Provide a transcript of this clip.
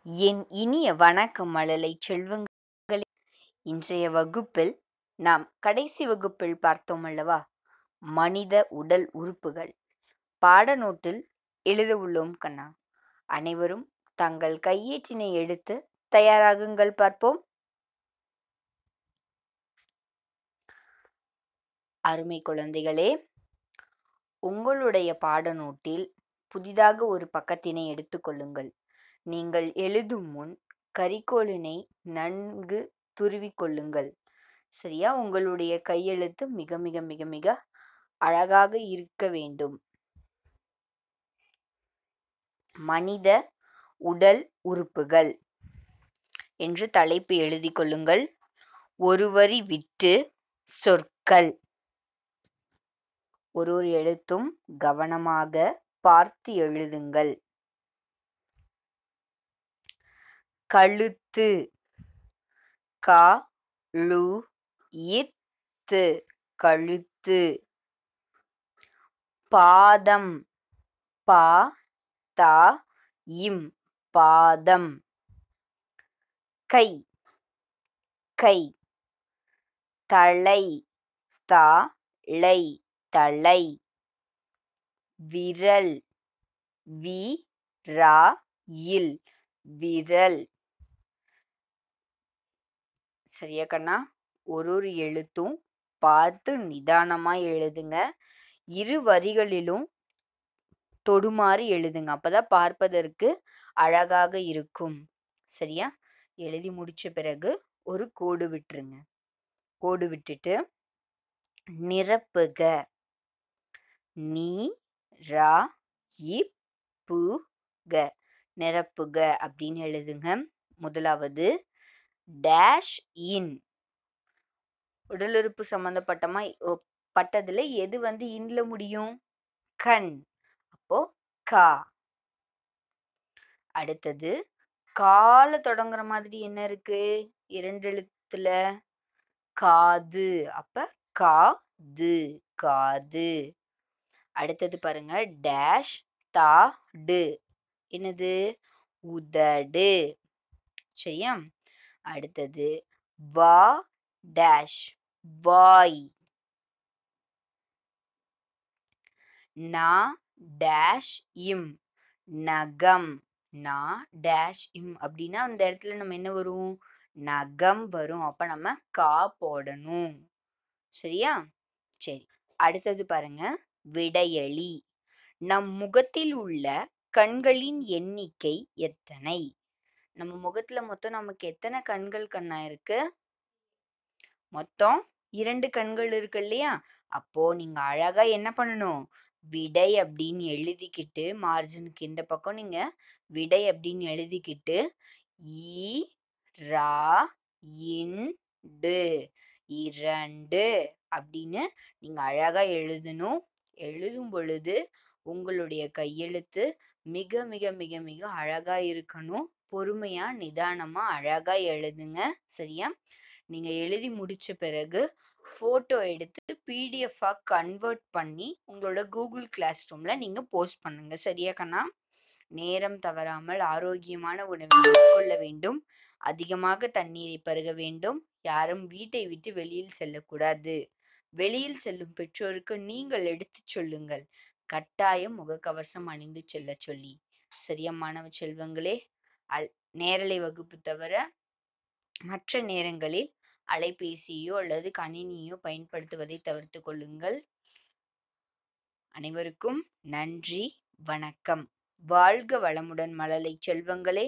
என் இனிய வணக்கம் மழலை செல்வங்களே! இன்றைய வகுப்பில் நாம் கடைசி வகுப்பில் பார்த்தோம் அல்லவா? மனித உடல் உறுப்புகள். பாடநோட்டில் எழுத உள்ளோம் கண்ணா. அனைவரும் தங்கள் கையேட்டினை எடுத்து தயாராகுங்கள் பார்ப்போம். அருமை குழந்தைகளே, உங்களுடைய பாடநோட்டில் புதிதாக ஒரு பக்கத்தினை எடுத்துக்கொள்ளுங்கள். நீங்கள் எழுதும் முன் கரிக்கோலினை நன்கு துருவிக் கொள்ளுங்கள். சரியா? உங்களுடைய கையெழுத்து மிக மிக மிக மிக அழகாக இருக்க வேண்டும். மனித உடல் உறுப்புகள் என்று தலைப்பு எழுதிக் கொள்ளுங்கள். ஒரு வரி விட்டு சொற்கள். ஒரு எழுத்தும் கவனமாக பார்த்து எழுதுங்கள். கழுத்து கா ழு இத்து கழுத்து. பாதம் பா தா இம் பாதம். கை கை. தலை தா ளை தலை. விரல் வி ரா இல் விரல். சரியா கண்ணா? ஒரு எழுத்தும் பார்த்து நிதானமா எழுதுங்க. இரு வரிகளிலும் தொடுமாறி எழுதுங்க. அப்பதான் பார்ப்பதற்கு அழகாக இருக்கும். சரியா? எழுதி முடிச்ச பிறகு ஒரு கோடு விட்டுருங்க. கோடு விட்டுட்டு நிரப்புக. நீ ரா இப் பு க நிரப்புக அப்படின்னு எழுதுங்க. முதலாவது டேஷ் இன். உடலுறுப்பு சம்பந்தப்பட்டமா பட்டதுல எது இன்ல முடியும்? கண். அப்போ கா. அடுத்தது கால தொடங்குற மாதிரி என்ன இருக்கு? 2 எழுத்துல காது. அப்ப காது காது. அடுத்தது பாருங்க டேஷ் தா டு. என்னது? உதடு. சரியா? அடுத்தது வா டேஷ் வாய். நா டேஷ் இம் நகம். நா டேஷ் இம் அப்படின்னா அந்த இடத்துல நம்ம என்ன வரும்? நகம் வரும். அப்ப நம்ம கா போடணும். சரியா? சரி. அடுத்தது பாருங்க விடையளி. நம் முகத்தில் உள்ள கண்களின் எண்ணிக்கை எத்தனை? நம்ம முகத்துல மொத்தம் நமக்கு எத்தனை கண்கள் கண்ணா இருக்கு? மொத்தம் 2 கண்கள் இருக்கு இல்லையா? அப்போ நீங்க அழகா என்ன பண்ணணும்? விடை அப்படின்னு எழுதிக்கிட்டு மார்ஜினுக்கு இந்த பக்கம் நீங்க விடை அப்படின்னு எழுதிக்கிட்டு ஈ ரா இண்டு 2 அப்படின்னு நீங்க அழகா எழுதணும். எழுதும் பொழுது உங்களுடைய கையெழுத்து மிக மிக மிக மிக அழகா இருக்கணும். பொறுமையா நிதானமா அழகா எழுதுங்க. சரியா? நீங்க எழுதி முடிச்ச பிறகு போட்டோ எடுத்து பிடிஎஃபா கன்வெர்ட் பண்ணி உங்களோட கூகுள் கிளாஸ் ரூம்ல நீங்க போஸ்ட் பண்ணுங்க. சரியா கண்ணா? நேரம் தவறாமல் ஆரோக்கியமான உணவை மேற்கொள்ள வேண்டும். அதிகமாக தண்ணீரை பருக வேண்டும். யாரும் வீட்டை விட்டு வெளியில் செல்லக்கூடாது. வெளியில் செல்லும் பெற்றோருக்கு நீங்கள் எடுத்துச் சொல்லுங்கள். கட்டாயம் முகக்கவசம் அணிந்து செல்ல சொல்லி. சரியா மாணவ செல்வங்களே? நேரலை வகுப்பு தவிர மற்ற நேரங்களில் அலைபேசியோ அல்லது கணினியோ பயன்படுத்துவதை தவிர்த்து கொள்ளுங்கள். அனைவருக்கும் நன்றி, வணக்கம். வாழ்க வளமுடன் மழலை செல்வங்களே!